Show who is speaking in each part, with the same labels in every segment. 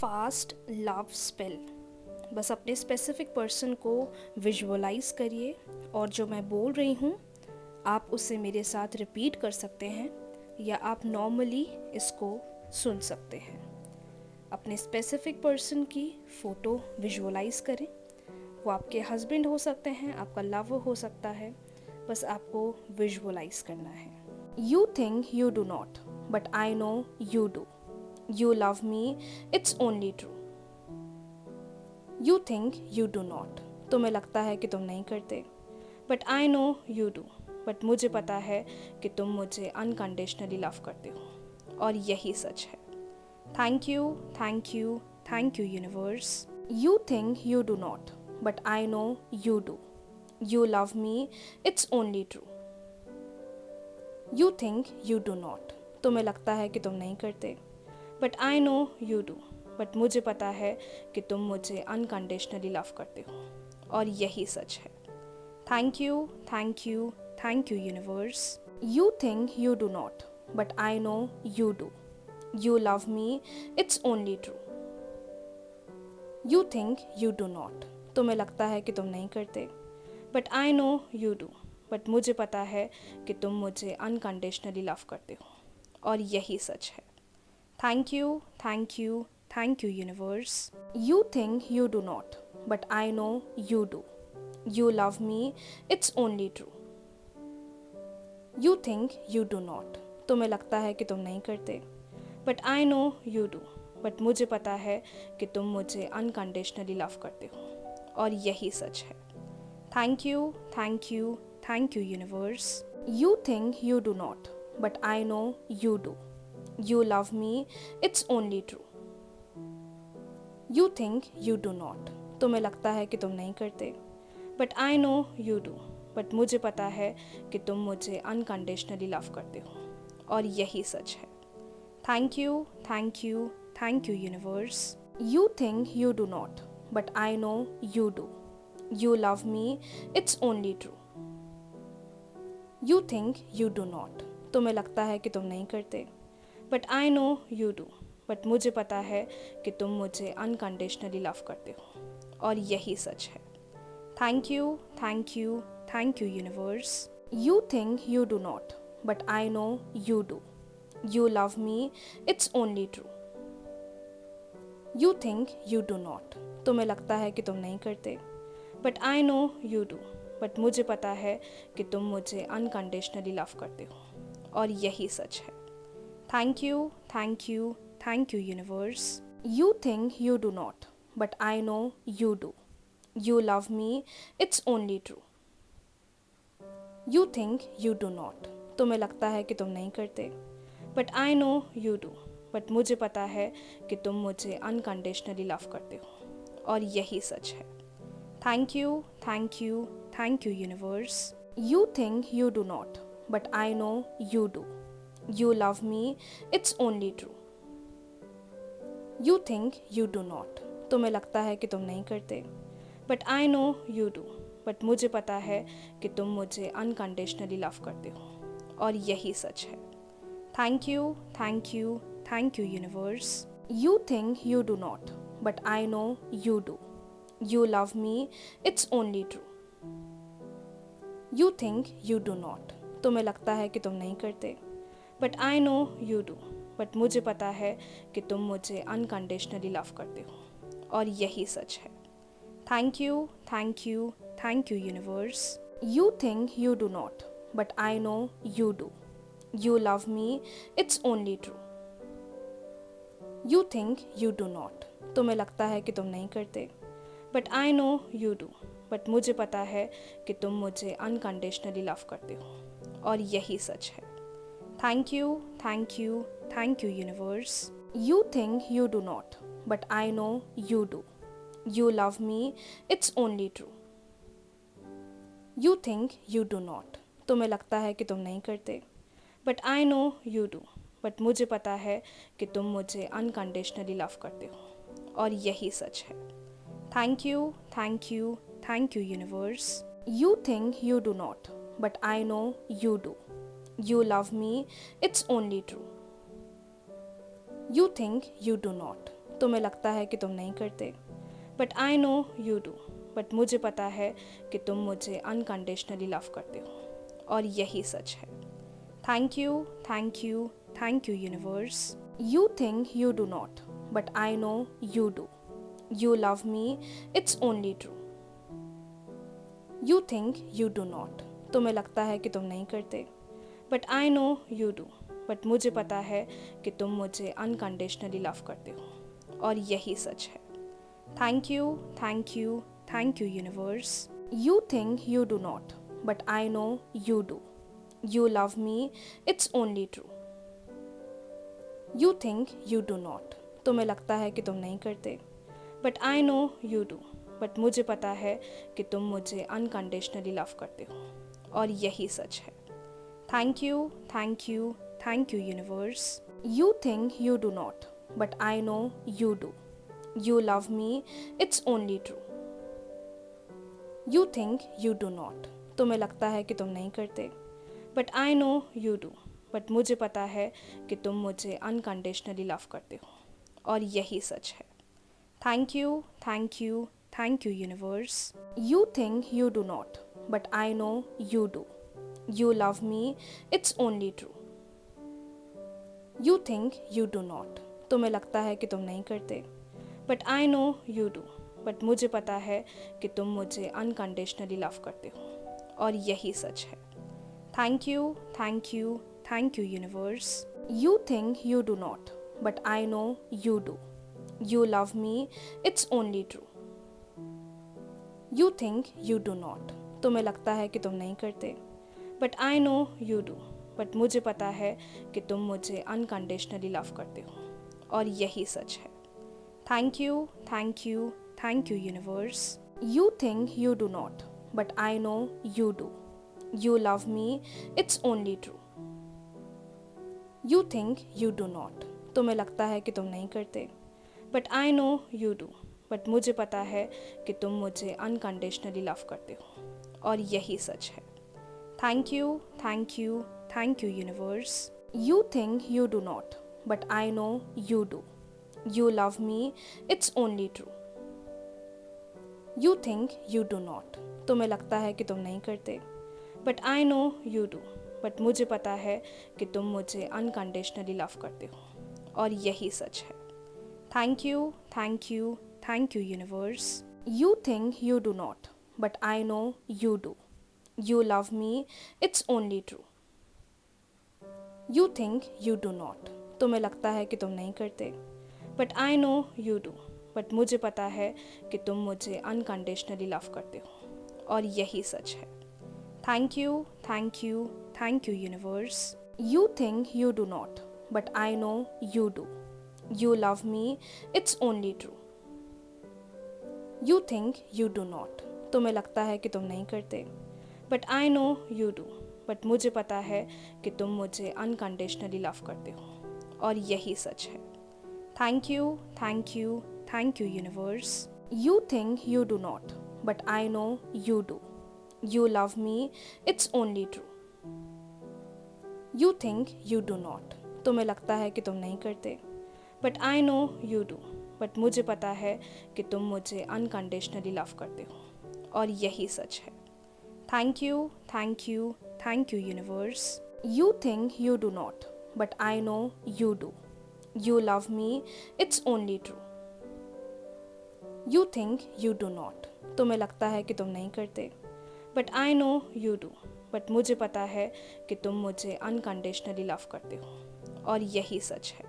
Speaker 1: Fast love spell. बस अपने specific person को विजुअलाइज करिए और जो मैं बोल रही हूँ आप उसे मेरे साथ रिपीट कर सकते हैं या आप नॉर्मली इसको सुन सकते हैं। अपने स्पेसिफिक पर्सन की फ़ोटो विजुअलाइज करें। वो आपके हस्बैंड हो सकते हैं, आपका लवर हो सकता है, बस आपको विजुअलाइज करना है। You think you do not but I know you do. You love me, it's only true. You think you do not. तुम्हें लगता है कि तुम नहीं करते, But I know you do. But मुझे पता है कि तुम मुझे अनकंडीशनली लव करते हो और यही सच है। Thank you, thank you, thank you universe. You think you do not, but I know you do. You love me, it's only true. You think you do not. तुम्हें लगता है कि तुम नहीं करते, but I know you do. But मुझे पता है कि तुम मुझे अनकंडीशनली लव करते हो और यही सच है। Thank you, thank you, thank you universe. You think you do not but I know you do. You love me, it's only true. You think you do not. तुम्हें लगता है कि तुम नहीं करते, but I know you do. But मुझे पता है कि तुम मुझे अनकंडीशनली लव करते हो और यही सच है। Thank you, thank you, thank you universe. You think you do not, but I know you do. You love me, it's only true. You think you do not. तुम्हें लगता है कि तुम नहीं करते, but I know you do. But मुझे पता है कि तुम मुझे अनकंडीशनली लव करते हो और यही सच है। Thank you, thank you, thank you universe. You think you do not, but I know you do. You love me, it's only true. You think you do not. तुम्हें लगता है कि तुम नहीं करते, but I know you do. But मुझे पता है कि तुम मुझे अनकंडीशनली लव करते हो और यही सच है। Thank you, thank you, thank you universe. You think you do not, but I know you do. You love me, it's only true. You think you do not. तुम्हें लगता है कि तुम नहीं करते, but I know you do. But मुझे पता है कि तुम मुझे अनकंडीशनली लव करते हो और यही सच है। Thank you, thank you, thank you universe. You think you do not but I know you do. You love me, it's only true. You think you do not. तुम्हें लगता है कि तुम नहीं करते, but I know you do. But मुझे पता है कि तुम मुझे अनकंडीशनली लव करते हो और यही सच है। Thank you, thank you, thank you universe. You think you do not, but I know you do. You love me, it's only true. You think you do not. तुम्हें लगता है कि तुम नहीं करते, but I know you do. But मुझे पता है कि तुम मुझे अनकंडीशनली लव करते हो और यही सच है। Thank you, thank you, thank you universe. You think you do not, but I know you do. You love me, it's only true. You think you do not. तुम्हें लगता है कि तुम नहीं करते, but I know you do. But मुझे पता है कि तुम मुझे अनकंडीशनली लव करते हो और यही सच है। Thank you, thank you, thank you universe. You think you do not, but I know you do. You love me, it's only true. You think you do not. तुम्हें लगता है कि तुम नहीं करते, but I know you do. But मुझे पता है कि तुम मुझे अनकंडीशनली लव करते हो और यही सच है। Thank you, thank you, thank you universe. You think you do not but I know you do. You love me, it's only true. You think you do not. तुम्हें लगता है कि तुम नहीं करते, but I know you do. But मुझे पता है कि तुम मुझे अनकंडीशनली लव करते हो और यही सच है। Thank you, thank you, thank you universe. You think you do not, but I know you do. You love me, it's only true. You think you do not. तुम्हें लगता है कि तुम नहीं करते, but I know you do. But मुझे पता है कि तुम मुझे अनकंडीशनली लव करते हो और यही सच है। Thank you, thank you, thank you universe. You think you do not, but I know you do. You love me, it's only true. You think you do not. तुम्हें लगता है कि तुम नहीं करते, but I know you do. But मुझे पता है कि तुम मुझे अनकंडीशनली लव करते हो, और यही सच है। Thank you, thank you, thank you universe. You think you do not, but I know you do. You love me, it's only true. You think you do not, तुम्हें लगता है कि तुम नहीं करते, but I know you do. But मुझे पता है कि तुम मुझे अनकंडीशनली लव करते हो, और यही सच है। Thank you, thank you, thank you universe. You think you do not, but I know you do. You love me, it's only true. You think you do not, तुम्हें लगता है कि तुम नहीं करते, but I know you do. But मुझे पता है कि तुम मुझे अनकंडीशनली लव करते हो, और यही सच है। Thank you, thank you, thank you universe. You think you do not, but I know you do. You love me, it's only true. You think you do not, तुम्हें लगता है कि तुम नहीं करते, but I know you do. But मुझे पता है कि तुम मुझे अनकंडीशनली लव करते हो, और यही सच है। Thank you, thank you, thank you universe. You think you do not, but I know you do. You love me, it's only true. You think you do not, तुम्हें लगता है कि तुम नहीं करते, but I know you do. But मुझे पता है कि तुम मुझे अनकंडीशनली लव करते हो, और यही सच है। Thank you, thank you, thank you universe. You think you do not, but I know you do. You love me, it's only true. You think you do not, तुम्हें लगता है कि तुम नहीं करते, but I know you do. But मुझे पता है कि तुम मुझे अनकंडीशनली लव करते हो, और यही सच है। Thank you, thank you, thank you universe. You think you do not, but I know you do. You love me, it's only true. You think you do not, तुम्हें लगता है कि तुम नहीं करते, but I know you do. But मुझे पता है कि तुम मुझे अनकंडीशनली लव करते हो, और यही सच है। Thank you, thank you, thank you universe. You think you do not, but I know you do. You love me, it's only true. You think you do not, तुम्हें लगता है कि तुम नहीं करते, but I know you do. But मुझे पता है कि तुम मुझे अनकंडीशनली लव करते हो, और यही सच है। Thank you, thank you, thank you universe. You think you do not, but I know you do. You love me, it's only true. You think you do not, तुम्हें लगता है कि तुम नहीं करते, but I know you do. But मुझे पता है कि तुम मुझे अनकंडीशनली लव करते हो, और यही सच है। Thank you, thank you, thank you universe. You think you do not, but I know you do. You love me, it's only true. You think you do not, तुम्हें लगता है कि तुम नहीं करते, but I know you do. But मुझे पता है कि तुम मुझे अनकंडीशनली लव करते हो, और यही सच है। Thank you, thank you, thank you universe. You think you do not, but I know you do. You love me, it's only true. You think you do not, तुम्हें लगता है कि तुम नहीं करते, but I know you do. But मुझे पता है कि तुम मुझे अनकंडीशनली लव करते हो, और यही सच है। Thank you, thank you, thank you universe. You think you do not, but I know you do. You love me, it's only true. You think you do not, तुम्हें लगता है कि तुम नहीं करते, but I know you do. But मुझे पता है कि तुम मुझे अनकंडीशनली लव करते हो, और यही सच है।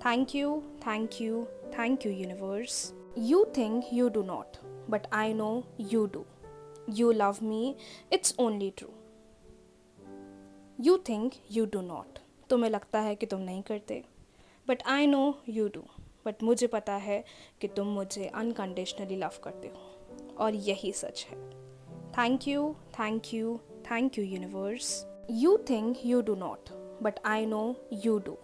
Speaker 1: Thank you, thank you, thank you universe. You think you do not, but I know you do. You love me, it's only true. You think you do not, तुम्हें लगता है कि तुम नहीं करते, but I know you do. But मुझे पता है कि तुम मुझे अनकंडीशनली लव करते हो, और यही सच है। Thank you, thank you, thank you universe. You think you do not, but I know you do.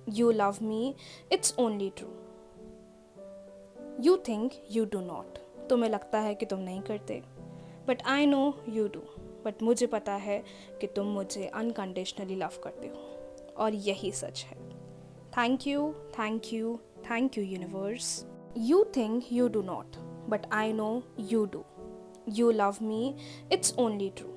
Speaker 1: You love me, it's only true. You think you do not, तुम्हें लगता है कि तुम नहीं करते, but I know you do. But मुझे पता है कि तुम मुझे अनकंडीशनली लव करते हो, और यही सच है। Thank you, thank you, thank you, universe. You think you do not, but I know you do. You love me, it's only true.